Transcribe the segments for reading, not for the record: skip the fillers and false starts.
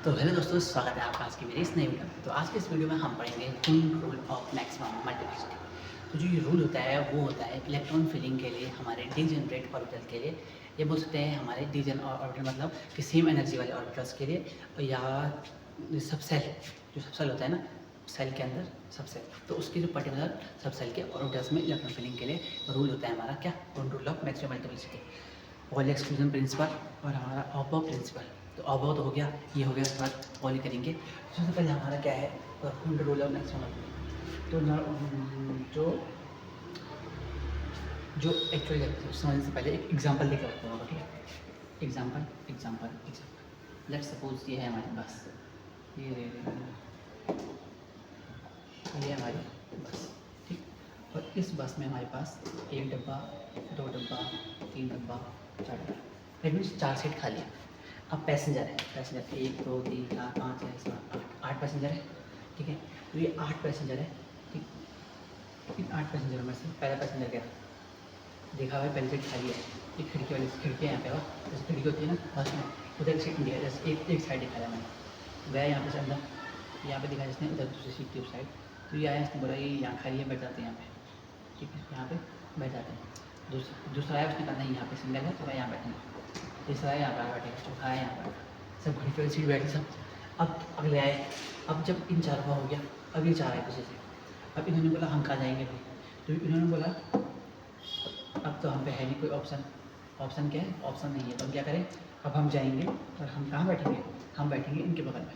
तो हेलो दोस्तों, स्वागत है आपका आज की मेरी इस नई वीडियो में। तो आज के इस वीडियो में हम पढ़ेंगे कुंड रूल ऑफ मैक्सिमम मल्टीप्लिसिटी। तो जो ये रूल होता है वो होता है इलेक्ट्रॉन फिलिंग के लिए हमारे डीजनरेट ऑर्बिटल के लिए, ये बोल सकते हैं हमारे डीजन ऑर्बिटल मतलब कि सेम एनर्जी वाले ऑर्बिटल्स के लिए, या सबसेल जो सबसेल होता है ना सेल के अंदर सबसेल, तो उसकी जो पर्टिकुलर सबसेल के ऑर्बिटल्स में इलेक्ट्रॉन फिलिंग के लिए रूल होता है हमारा क्या, Hund rule of maximum multiplicity, Pauli exclusion principle और हमारा ऑपो प्रिंसिपल। तो ऑपो तो हो गया, ये हो गया, उसके बाद पॉली करेंगे। सबसे पहले हमारा क्या है, कुंड रूल ऑफ मैक्सिमम। तो जो जो एक्चुअली समझने से पहले एक एग्जांपल लेकर रखता हूँ, ठीक है। एग्जांपल लेट सपोज ये है हमारी बस, ये हमारी बस, ठीक। और इस बस में हमारे पास एक डब्बा, दो डब्बा, तीन डब्बा, चार डब्बा, दैट मीन्स 4 सीट खाली है। अब पैसेंजर है, पैसेंजर 1 2 3 4 5 6 7 8 पैसेंजर है, ठीक है। तो ये 8 पैसेंजर है, ठीक। इन 8 पैसेंजरों में से पहला पैसेंजर गया, देखा भाई पहली सीट खाली है, एक खिड़की वाली खिड़की है यहाँ पे, और जैसे खिड़की होती है ना बस में, उधर सीट नहीं है, जैसे एक साइड दिखा रहा है मैंने, गया यहाँ पे से अंदर, यहाँ पे दिखा जिसने उधर दूसरी सीट की उस साइड, तो ये आया, इसने बोला ये यहाँ खाली है, बैठ जाते हैं यहाँ पे, ठीक है, यहाँ पे बैठ जाते हैं। दूसरा आया, उसने कहा नहीं यहाँ पे सिंगल है तो मैं यहाँ बैठूँगा। तीसरा है यहाँ पर बैठेगा, चौथा है यहाँ पर, सब घड़ी पे सीट बैठे सब। अब अगले आए, अब जब इन चारों का हो गया, अब ये 4 आए पीछे से, अब इन्होंने बोला हम कहाँ जाएंगे भाई, तो इन्होंने बोला अब तो हम पे है नहीं कोई ऑप्शन, ऑप्शन क्या है, ऑप्शन नहीं है, तो हम क्या करें, अब हम जाएंगे और हम कहाँ बैठेंगे, हम बैठेंगे इनके बगल में,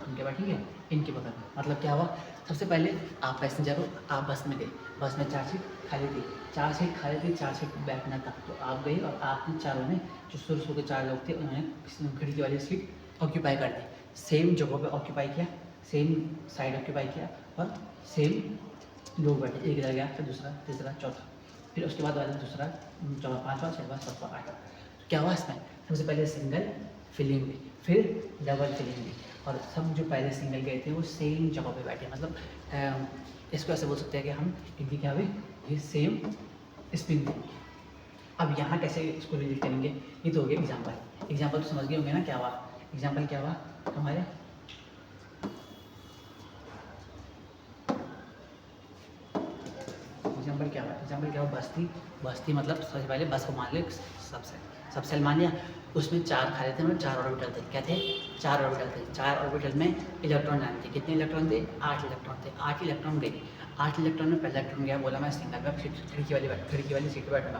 हम क्या बैठेंगे इनके बगल में। मतलब क्या हुआ, सबसे पहले आप पैसेंजर हो, आप बस में गए, बस में 4 सीट खाली थी, 4 सीट खाली थी, 4 सीट बैठना था, तो आप गए और आपने चारों ने, जो शुरू के 4 लोग थे उन्होंने खिड़की वाली सीट ऑक्यूपाई कर दी, सेम जगह पे ऑक्यूपाई किया, सेम साइड ऑक्यूपाई किया, और सेम लोग बैठे, एक रह गया, फिर दूसरा, तीसरा, चौथा, फिर उसके बाद वाला दूसरा, चौथा, पाँचवा, छठवा, सातवां, आठवां। क्या हुआ इसमें, सबसे पहले सिंगल फिलिंग ली, फिर डबल फिलिंग ली, और सब जो पहले सिंगल गए थे वो सेम जगह पे बैठे, मतलब इसको ऐसे बोल सकते हैं कि हम इनकी क्या हुई, ये सेम स्पिन थी। अब यहाँ कैसे इसको रिलेट करेंगे, ये तो हो गया एग्जाम्पल। एग्जाम्पल तो समझ गए होंगे ना क्या हुआ, एग्जाम्पल क्या हुआ हमारे, एग्जाम्पल क्या हुआ, बस थी मतलब सबसे पहले बस को मान ले सबसेल मान लिया, उसमें 4 खाली थे, मतलब 4 ऑर्बिटल थे, क्या थे 4 ऑर्बिटल थे, 4 ऑर्बिटल में इलेक्ट्रॉन आए थे, कितने इलेक्ट्रॉन थे 8 इलेक्ट्रॉन थे, 8 इलेक्ट्रॉन गए, 8 इलेक्ट्रॉन में पहला इलेक्ट्रॉन गया, बोला मैं सिंगल में खिड़की वाली सीट पर बैठूंगा,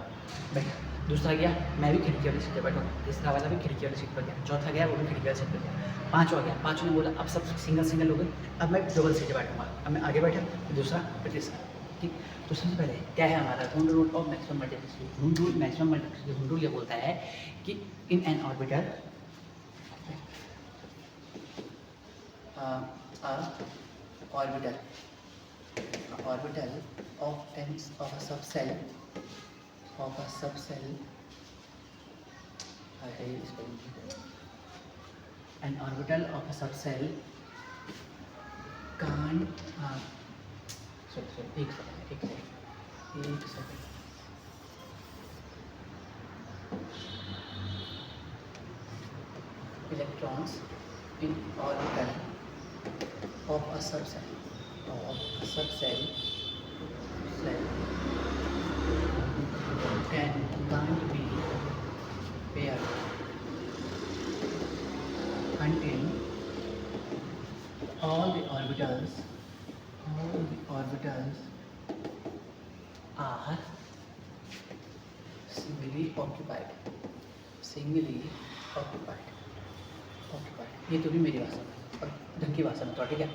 बैठा। दूसरा गया, मैं भी खिड़की वाली सीट पर बैठूंगा, तीसरा वाला भी खिड़की वाली सीट पर गया, चौथा गया, वो भी खिड़की वाली सीट पर गया, पाँचवा गया, पाँचों ने बोला अब सब सिंगल हो गए, अब मैं डबल सीट पर बैठूंगा, अब मैं आगे बैठा, फिर दूसरा, फिर तीसरा, ठीक। तो सबसे पहले क्या है हमारा Hund rule of maximum multiplicity. Hund rule maximum multiplicity, Hund rule ये बोलता है कि in an orbital orbital of tens of a subcell an orbital of a subcell can't एक second electrons in orbital of a subcell cell can't be paired until all the orbitals are singly occupied. ये तो भी मेरी भाषा में और ढंग की भाषा में, तो ठीक है।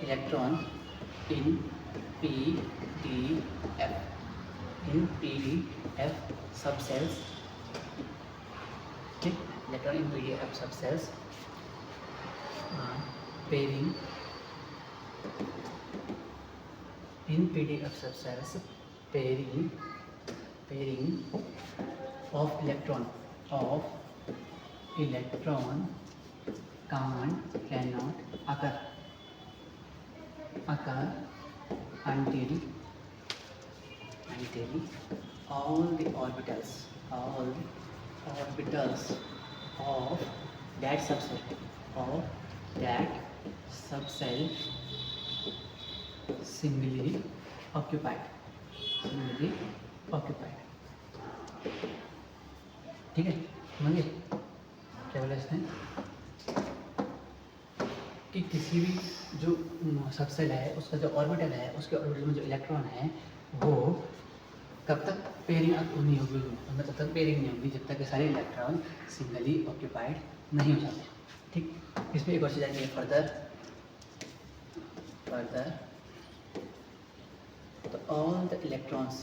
इलेक्ट्रॉन इन पीडीएफ सबसेल्स, ठीक, electron in PDF subcells pairing in PDF subcells, pairing of electron cannot occur until all the orbitals of that subcell singly occupied, ठीक है, समझिए क्या बोला इसने कि किसी भी जो सबसेल है उसका जो ऑर्बिटल है, उसके ऑर्बिटल में जो इलेक्ट्रॉन है वो कब तक पेयरिंग नहीं होगी, मतलब तब तक पेयरिंग नहीं होगी जब तक कि सारे इलेक्ट्रॉन सिंगली ऑक्यूपाइड नहीं हो जाते। ठीक, इसमें एक और चीज़ आएगी फर्दर तो all the electrons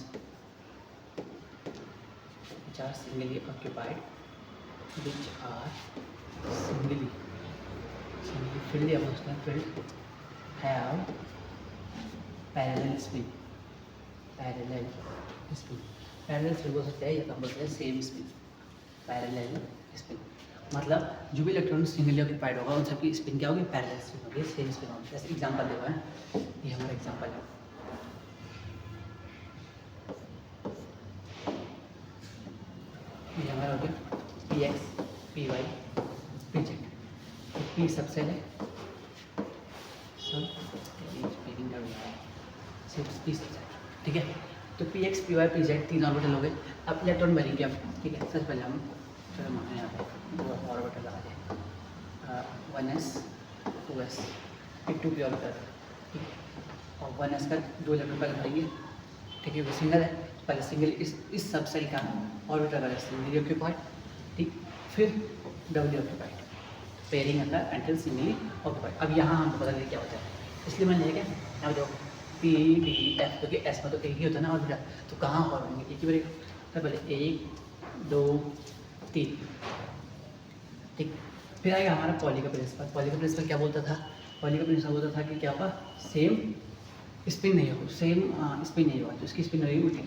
which are singly occupied, which are singly filled emotional filled have parallel spin बोल सकते हैं या कम बोल सकते हैं सेम स्पिन, पैरेलल स्पिन मतलब जो भी इलेक्ट्रॉन सिंगली ऑक्यूपाइड होगा उन सबकी स्पिन क्या होगी, पैरेलल स्पिन होगी, सेम स्पिन होगी। जैसे एग्जांपल देखो है, ये हमारा एग्जांपल है, ये हमारा हो गया P X P Y P Z, P subshell है, ठीक है। तो P X P Y P Z तीन ऑर्बिटल हो गए। अब इलेक्ट्रॉन भरेंगे अब, ठीक है। सबसे पहले हम चलो माने यहाँ पे वो ऑर्बिटल लगा दें 1s 2s फिर 2p ऑर्बिटल, ठीक है। और 1s का दो इलेक्ट्रॉन पहले भरेंगे, ठीक है। वो सिंगल है, पहले सिंगल इस सबसेल का ऑर्बिटल लगा सिंगली ऑक्यूपाइड, ठीक। फिर डबली ऑक्यूपाइड, पेयरिंग अंदर एंटल सिंगली ऑक्यूपाइड। अब यहाँ हमको पता नहीं क्या होता है, इसलिए मैंने लिखा यहाँ देखो पी डी एफ, क्योंकि एस में तो एक ही होता है ना ऑर्बिटल, तो कहाँ और होंगे एक ही बार, तो पहले 1 2 3, ठीक। फिर आएगा हमारा पॉली का प्रिंसिपल। पॉली का प्रिंसिपल क्या बोलता था, पॉली का प्रिंसिपल बोलता था कि क्या होगा, सेम स्पिन नहीं होगा, सेम स्पिन नहीं होगा, तो इसकी स्पिन रहेगी उल्टी,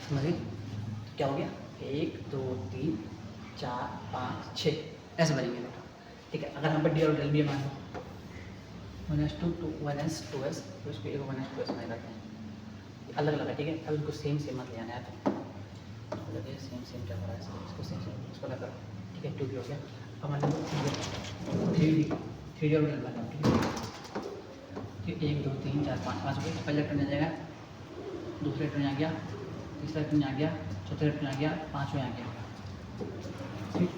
समझिए क्या हो गया 1 2 3 4 5 6 ऐसे बनेंगे इलेक्ट्रॉन, ठीक है। अगर हम पर डी ऑर्बिटल भी मान लो 1s 2 1s 2s, तो इसको एक 1s 2s में करते हैं, अलग अलग है, ठीक है। अब इनको सेम मत ले आना है, मतलब ये सेम क्या हो रहा है, इसको सेम इसको लगा, ठीक है। 2p हो गया। अब मान लो 3d ऑर्बिटल बना, ठीक है। 1 2 3 4 5 5 हो गए। पहला इलेक्ट्रॉन आ जाएगा, दूसरा इलेक्ट्रॉन आ गया, तीसरा इलेक्ट्रॉन आ गया, चौथा इलेक्ट्रॉन आ गया, पाँचवें आ गया, ठीक।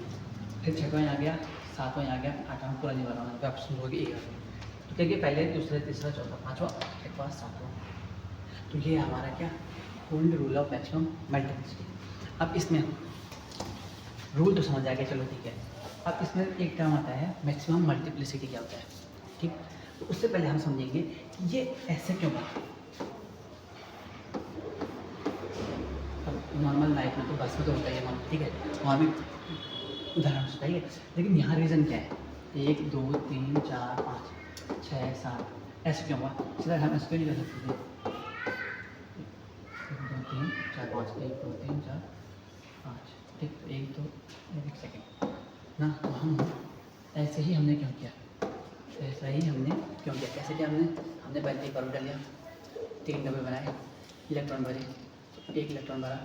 फिर छठवां आ गया, सातवां आ गया, आठवां पूरा नहीं बना होगा, आप सुन होगी एक, तो क्या पहले दूसरा तीसरा चौथा पाँचवा छठवां सातवां, तो ये हमारा क्या cooled rule of maximum multiplicity. अब इसमें रूल तो समझ आ गया, चलो ठीक है। अब इसमें एक टर्म आता है मैक्सिमम मल्टीप्लिसिटी, क्या होता है, ठीक। तो उससे पहले हम समझेंगे कि ये ऐसे क्यों बनता है। नॉर्मल लाइफ में तो बस में तो होता ही है, ठीक है, वहाँ भी उदाहरण होता है, लेकिन यहाँ रीज़न क्या है, 1 2 3 4 5 6 7 ऐसे क्यों हुआ, सीधा हम ऐसे क्यों नहीं कर सकते थे 1 2 3 4 5 1 2 3 4 5, ठीक। तो 1 2 1 सेकेंड ना, तो हम ऐसे ही हमने क्यों किया, ऐसा ही हमने क्यों किया, कैसे किया हमने पहले एक ऑर्बिटल लिया, 3 डब्बे बनाए, इलेक्ट्रॉन भरे, 1 इलेक्ट्रॉन भरा,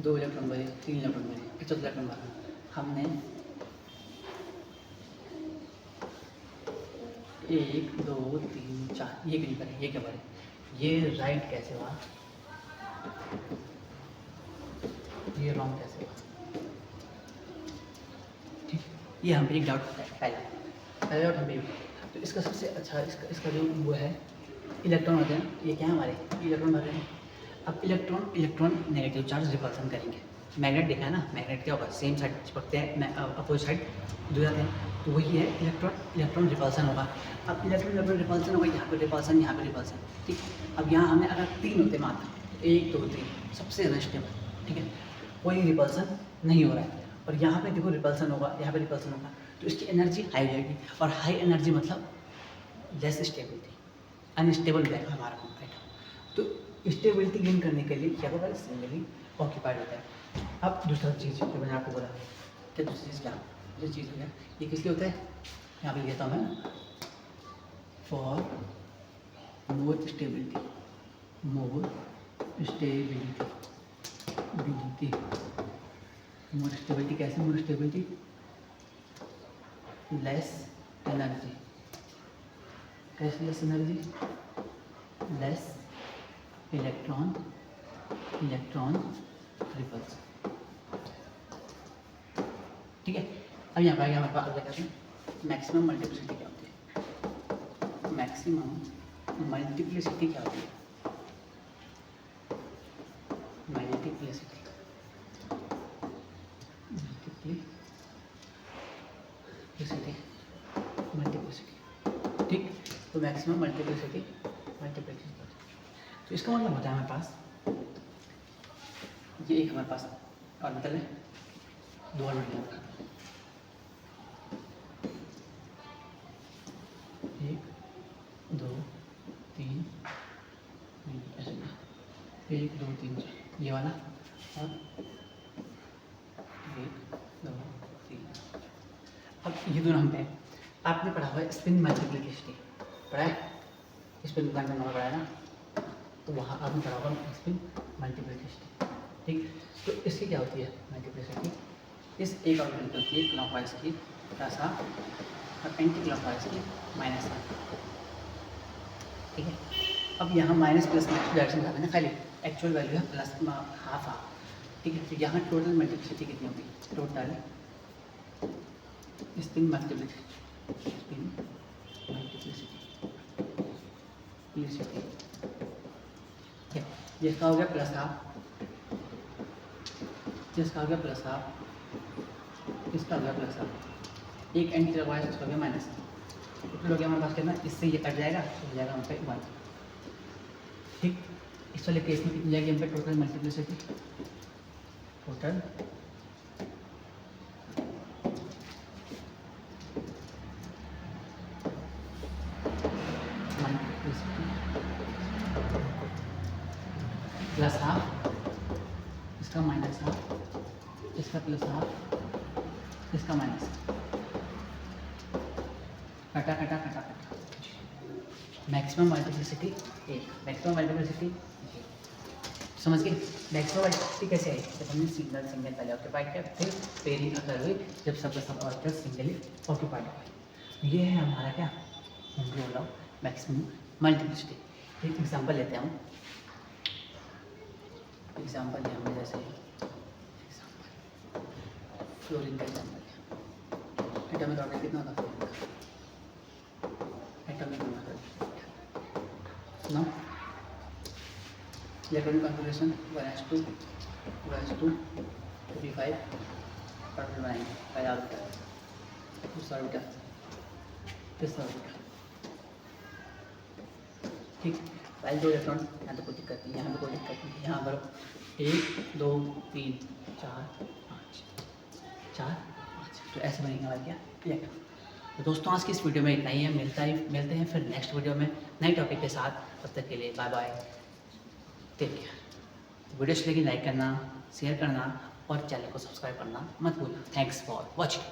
2 इलेक्ट्रॉन भरे, 3 इलेक्ट्रॉन भरे, फिर चौथा इलेक्ट्रॉन भरा, हमने 1 2 3 4 ये क्यों नहीं भरे, ये क्या भरे, ये राइट कैसे हुआ, ये रॉन्ग कैसे हुआ, ठीक। ये हम पे एक डाउट है, पहला डाउट हम पे, तो इसका सबसे अच्छा इसका जो वो है इलेक्ट्रॉन होते हैं, ये क्या है हमारे इलेक्ट्रॉन भर रहे हैं। अब इलेक्ट्रॉन नेगेटिव चार्ज रिपल्सन करेंगे, मैग्नेट देखा है ना, मैग्नेट क्या होगा, सेम साइड चिपकते हैं, अपोजिट साइड जुड़ जाते हैं, तो वही है इलेक्ट्रॉन रिपल्सन होगा। अब इलेक्ट्रॉन रिपल्सन होगा, यहाँ पे रिपल्सन, यहाँ पे रिपल्सन, ठीक। अब यहाँ हमने अगर 3 होते मात्र 1 2 3 सबसे ज़्यादा स्टेबल, ठीक है, कोई रिपल्सन नहीं हो रहा है, और यहाँ पे देखो रिपल्सन होगा, यहाँ पे रिपल्सन होगा, तो इसकी एनर्जी हाई हो जाएगी, और हाई एनर्जी मतलब लेस स्टेबिलिटी, अनस्टेबल हो जाएगा हमारा आइटम। तो स्टेबिलिटी गेन करने के लिए क्या होगा, सिंगली ऑक्यूपाइड होता है। अब दूसरा चीज़ जो मैंने आपको बोला, क्या दूसरी चीज़ क्या, जो चीज़ हो गया ये किस लिए होता है, यहाँ पे लिखता हूँ मैं, for more stability more stability कैसे, मोर स्टेबिलिटी लेस एनर्जी, कैसे less energy, less electron repulse. ठीक है, अब यहाँ पर आगे हमारे पास अगला क्वेश्चन, मैक्सिमम मल्टीप्लिसिटी क्या होती है, मैक्सिमम मल्टीप्लिसिटी क्या होती है, मल्टीप्लिसिटी ठीक। तो मैक्सिमम मल्टीप्लिसिटी तो इसका मतलब होता है हमारे पास ये एक हमारे पास ऑर्बिटल है, दो ऑर्बिटल, एक दो तीन ऐसे, एक दो तीन चार ये वाला, और एक दो तीन। अब ये दोनों हम पे आपने पढ़ा हुआ है स्पिन मल्टीप्लिसिटी, पढ़ा है, स्पिन प्लान का नंबर पढ़ा है ना, तो वहाँ आपने पढ़ा होगा स्पिन मल्टीप्लिसिटी। ठीक, तो इसकी क्या होती है मल्टीप्लिसिटी, इस एक ऑर्बिटल की होती है क्लॉकवाइज की प्लस हाफ और एंटी क्लॉकवाइज की माइनस हाफ। ठीक है, अब यहाँ माइनस प्लस डायरेक्शन में ना, खाली एक्चुअल वैल्यू है प्लस हाफ हाफ। ठीक है, तो यहाँ टोटल मल्टीप्लिसिटी कितनी होगी, टोटल स्पिन मल्टीप्लिसिटी जिसका हो गया प्लस हाफ, जिसका हो गया प्लस हाफ, इसका हो गया प्लस हाफ, एक एंटी क्लॉकवाइज इसका हो गया माइनस हाफ। टोटल हो गया हमारे पास कितना, इससे ये कट जाएगा तो हो जाएगा हम पे 1। ठीक, इस वाले केस में कितनी जाएगी हम पे total multiplicity, total plus half, इसका माइनस हाफ, इसका प्लस हाफ, इसका माइनस, कटा कटा कटा कटा, मैक्सिमम मल्टीप्लिसिटी एक, मैक्सिमम मल्टीप्लिसिटी समझ गए। मैक्सिमम मल्टीप्लिसिटी कैसे आई, जब हमने सिंगल सिंगल पहले ऑक्यूपाइड किया, फिर पेयरिंग अगर हुई जब सब ऑर्बिटल सिंगली ऑक्यूपाइड हुए। ये है हमारा क्या रूल ऑफ मैक्सिमम मल्टीप्लिसिटी। एक एग्जांपल लेते हैं हम, एग्जांपल है हमें जैसे फ्लोरीन का एग्जांपल है, एटॉमिक ऑर्बिटल कितना होता है फ्लोरीन का, एटॉमिक नंबर नो electronic configuration 1s2 2s2 3p5 orbital बनाएंगे, पहला ऑर्बिटल, दूसरा ऑर्बिटल, तीसरा ऑर्बिटल। ठीक, पहले दो इलेक्ट्रॉन यहाँ तो कोई दिक्कत नहीं, यहाँ तो कोई दिक्कत नहीं, यहाँ पर 1 2 3 4 5 4 5, तो ऐसे बनेंगे हमारे क्या इलेक्ट्रॉन। तो दोस्तों आज की इस वीडियो में इतना ही है, मिलते हैं फिर नेक्स्ट वीडियो में नए टॉपिक के साथ। तब तक के लिए bye bye, take care. Video अच्छी लगी लाइक करना, शेयर करना और चैनल को सब्सक्राइब करना मत भूलना। Thanks for watching.